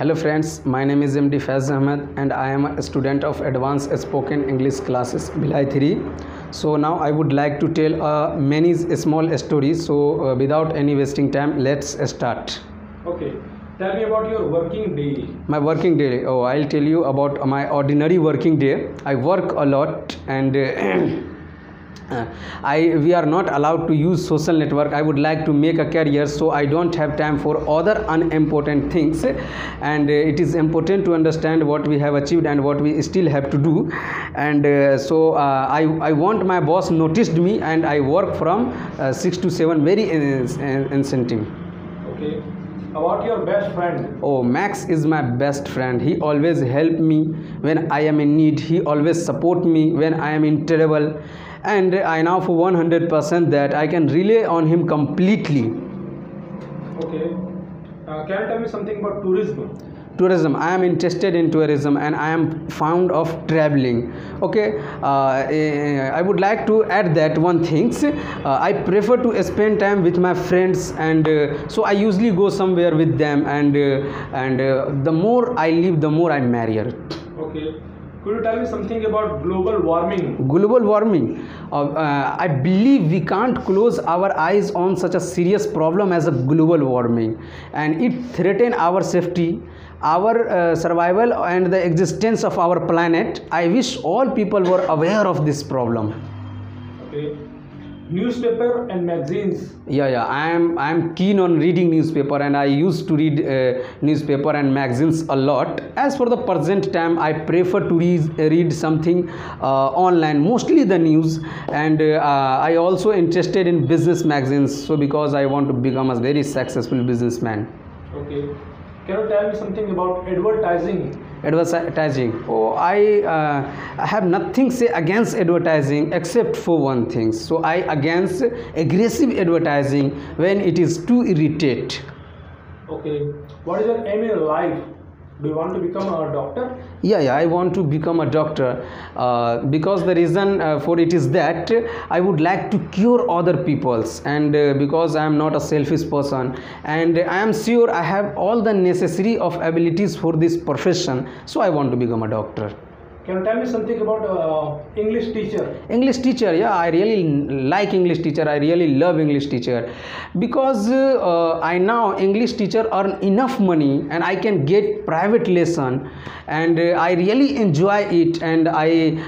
Hello friends, my name is MD Faiz Ahmed and I am a student of Advanced Spoken English classes Bhilai 3. So now I would like to tell many small stories. So without any wasting time, let's start. Okay, tell me about your working day. My working day. Oh, I'll tell you about my ordinary working day. I work a lot and we are not allowed to use social network. I would like to make a career, so I don't have time for other unimportant things, and it is important to understand what we have achieved and what we still have to do. And I want my boss noticed me, and I work from 6 to 7 very incentive. Okay, about your best friend. Oh, Max is my best friend. He always help me when I am in need. He always support me when I am in trouble, and I know for 100% that I can rely on him completely. Okay, can you tell me something about tourism? Tourism. I am interested in tourism and I am fond of traveling. Okay, I would like to add that one thing. I prefer to spend time with my friends, and so I usually go somewhere with them, and the more I live, the more I marry. Okay, could you tell me something about global warming? Global warming. I believe we can't close our eyes on such a serious problem as a global warming, and it threatens our safety, our survival, and the existence of our planet. I wish all people were aware of this problem. Okay, newspaper and magazines. Yeah, I am keen on reading newspaper, and I used to read newspaper and magazines a lot. As for the present time, I prefer to read something online, mostly the news, and I also interested in business magazines, so because I want to become a very successful businessman. Okay, can you tell me something about advertising? Advertising. Oh, I have nothing say against advertising except for one thing. So I against aggressive advertising when it is too irritate. Okay, what is your aim in life? Do you want to become a doctor? Yeah, I want to become a doctor because the reason for it is that I would like to cure other people's, and because I am not a selfish person, and I am sure I have all the necessary of abilities for this profession, so I want to become a doctor. Can you tell me something about English teacher? English teacher, yeah, I really like English teacher. I really love English teacher because I know English teacher earn enough money, and I can get private lesson, and I really enjoy it, and I'll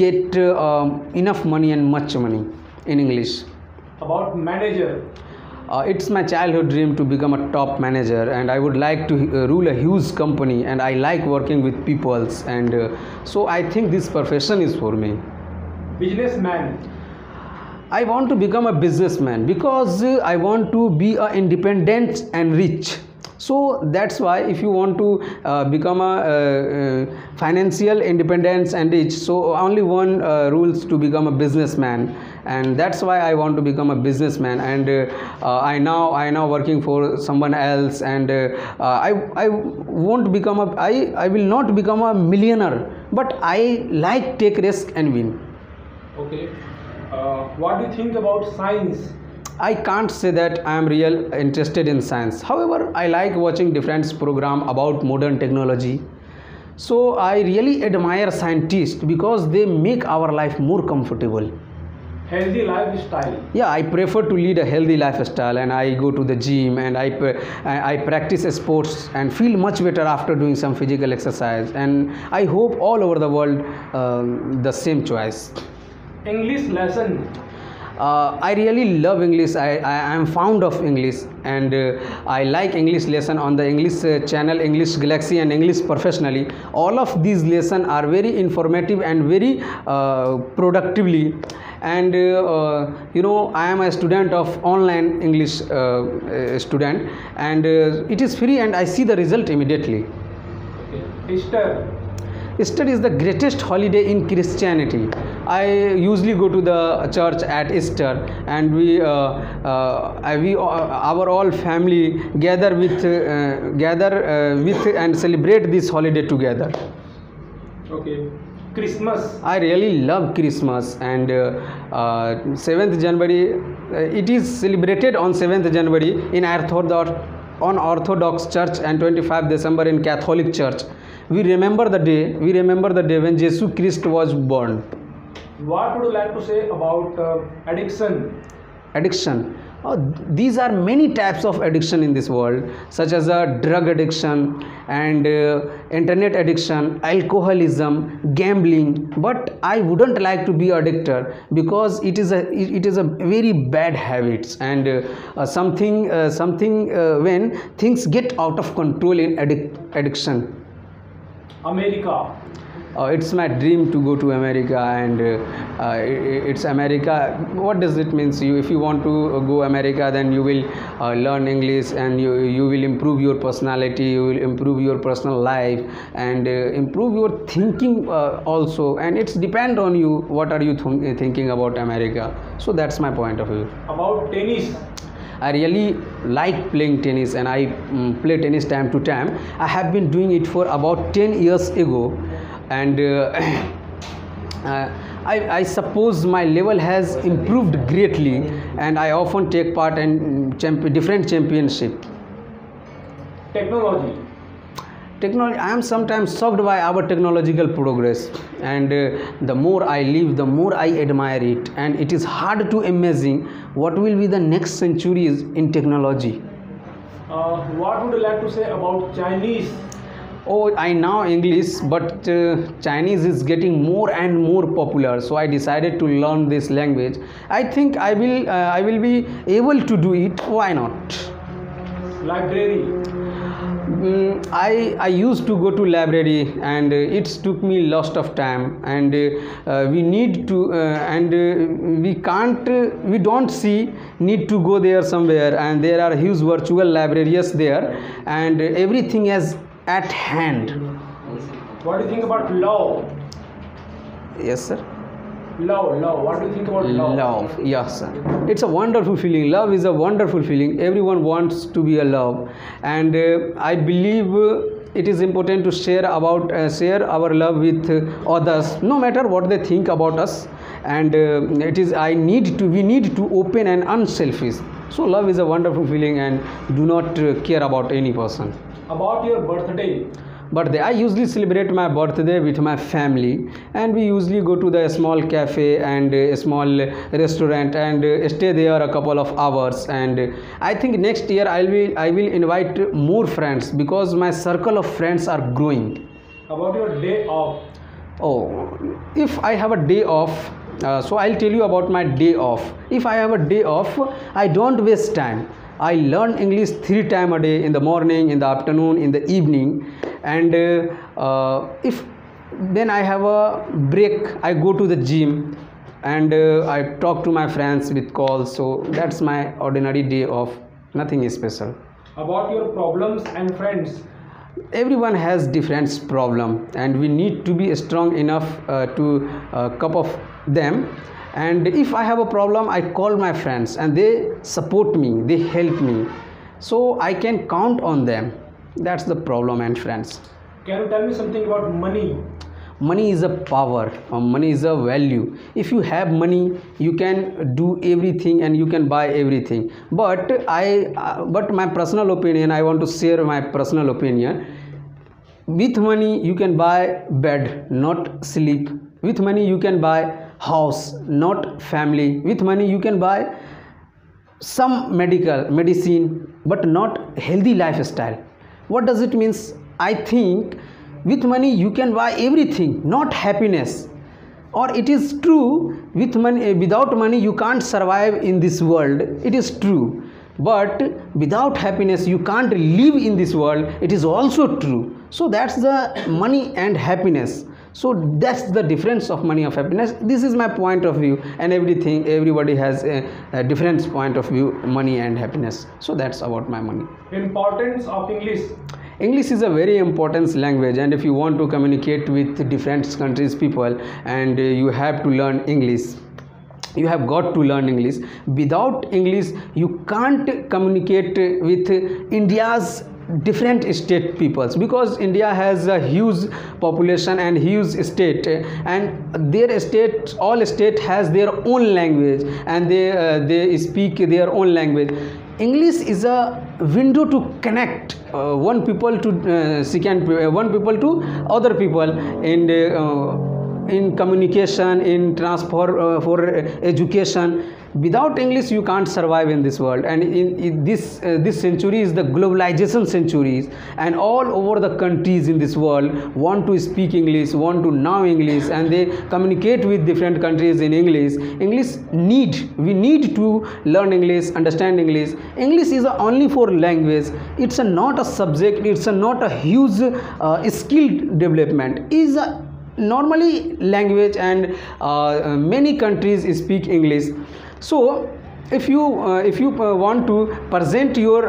get enough money and much money in English. About manager. It's my childhood dream to become a top manager, and I would like to rule a huge company, and I like working with peoples, and so I think this profession is for me. Businessman. I want to become a businessman because I want to be independent and rich. So that's why if you want to become a financial independence and rich, so only one rules to become a businessman, and that's why I want to become a businessman. And I now working for someone else, and I won't become I will not become a millionaire, but I like take risk and win. Okay, what do you think about science? I can't say that I am real interested in science. However, I like watching different program about modern technology. So I really admire scientists because they make our life more comfortable. Healthy lifestyle. Yeah, I prefer to lead a healthy lifestyle, and I go to the gym, and I practice sports and feel much better after doing some physical exercise. And I hope all over the world the same choice. English lesson. I really love English. I am fond of English, and I like English lesson on the English channel, English Galaxy, and English Professionally. All of these lessons are very informative and very productively. And I am a student of online English student, and it is free, and I see the result immediately. Okay. Easter. Easter is the greatest holiday in Christianity. I usually go to the church at Easter, and our all family gather with and celebrate this holiday together. Okay. Christmas. I really love Christmas, and 7th January, it is celebrated on 7th January in Orthodox on Orthodox Church and 25 December in Catholic Church. We remember the day. We remember the day when Jesus Christ was born. What would you like to say about addiction? Addiction. These are many types of addiction in this world, such as drug addiction and internet addiction, alcoholism, gambling. But I wouldn't like to be addicted because it is a very bad habits and something when things get out of control in addiction. America. It's my dream to go to America, and it's America. What does it mean? You, if you want to go America, then you will learn English, and you will improve your personality, you will improve your personal life, and improve your thinking also. And it's depend on you. What are you thinking about America? So that's my point of view. About tennis. I really like playing tennis, and I play tennis time to time. I have been doing it for about 10 years ago, and I suppose my level has improved greatly, and I often take part in different championships. Technology. Technology. I am sometimes shocked by our technological progress, and the more I live, the more I admire it, and it is hard to imagine what will be the next centuries in technology. What would you like to say about Chinese? Oh, I know English, but Chinese is getting more and more popular, so I decided to learn this language. I think I will be able to do it. Why not? Library. I used to go to library, and it took me lots of time, and we need to we don't see need to go there somewhere, and there are huge virtual libraries there, and everything is at hand. What do you think about love? Yes, sir. Love. What do you think about love? Love, yes, sir. It's a wonderful feeling. Love is a wonderful feeling. Everyone wants to be a love, and I believe it is important to share our love with others, no matter what they think about us. And we need to open and unselfish. So love is a wonderful feeling, and do not care about any person. About your birthday. Birthday. I usually celebrate my birthday with my family, and we usually go to the small cafe and a small restaurant and stay there a couple of hours. And I think next year I will invite more friends, because my circle of friends are growing. About your day off. Oh, if I have a day off, so I'll tell you about my day off. If I have a day off, I don't waste time. I learn English 3 times a day, in the morning, in the afternoon, in the evening. And if then I have a break, I go to the gym, and I talk to my friends with calls. So that's my ordinary day off. Nothing is special. About your problems and friends. Everyone has different problem, and we need to be strong enough to cope of them. And if I have a problem, I call my friends, and they support me, they help me, so I can count on them. That's the problem and friends. Can you tell me something about money? Money is a power, money is a value. If you have money, you can do everything and you can buy everything. But my personal opinion, I want to share my personal opinion. With money you can buy bed, not sleep. With money you can buy house, not family. With money you can buy some medicine, but not healthy lifestyle. What does it mean? I think with money you can buy everything, not happiness. Or it is true, with money, without money you can't survive in this world. It is true. But without happiness you can't live in this world. It is also true. So that's the money and happiness. So that's the difference of money of happiness. This is my point of view, and everybody has a different point of view, money and happiness. So that's about my money. Importance of English. English is a very important language, and if you want to communicate with different countries people, and you have to learn English. You have got to learn English. Without English you can't communicate with India's different state peoples, because India has a huge population and huge state, and their state, all state has their own language, and they speak their own language. English is a window to connect one people to one people to other people in communication, in transfer for education. Without English you can't survive in this world, and in this century is the globalization centuries, and all over the countries in this world want to speak English, want to know English, and they communicate with different countries in English. We need to learn English, understand English. English is only for language. It's not a subject, it's not a huge skill development. Is a normally language, and many countries speak English. So if you want to present your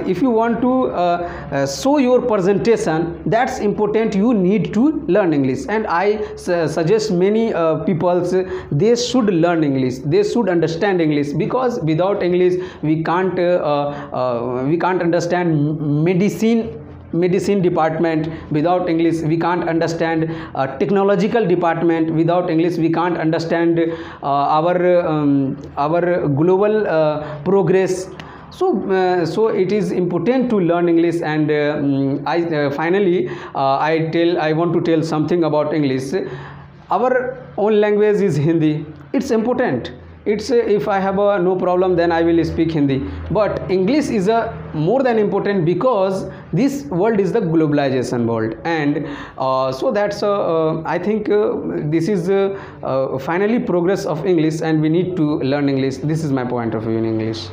if you want to show your presentation, that's important. You need to learn English, and I suggest many people they should learn English, they should understand English, because without English we can't understand medicine department. Without English we can't understand technological department. Without English we can't understand our global progress. So it is important to learn English. And finally I want to tell something about English. Our own language is Hindi. It's important. It's if I have no problem, then I will speak Hindi. But English is more than important, because this world is the globalization world, and so that's I think this is finally progress of English, and we need to learn English. This is my point of view in English.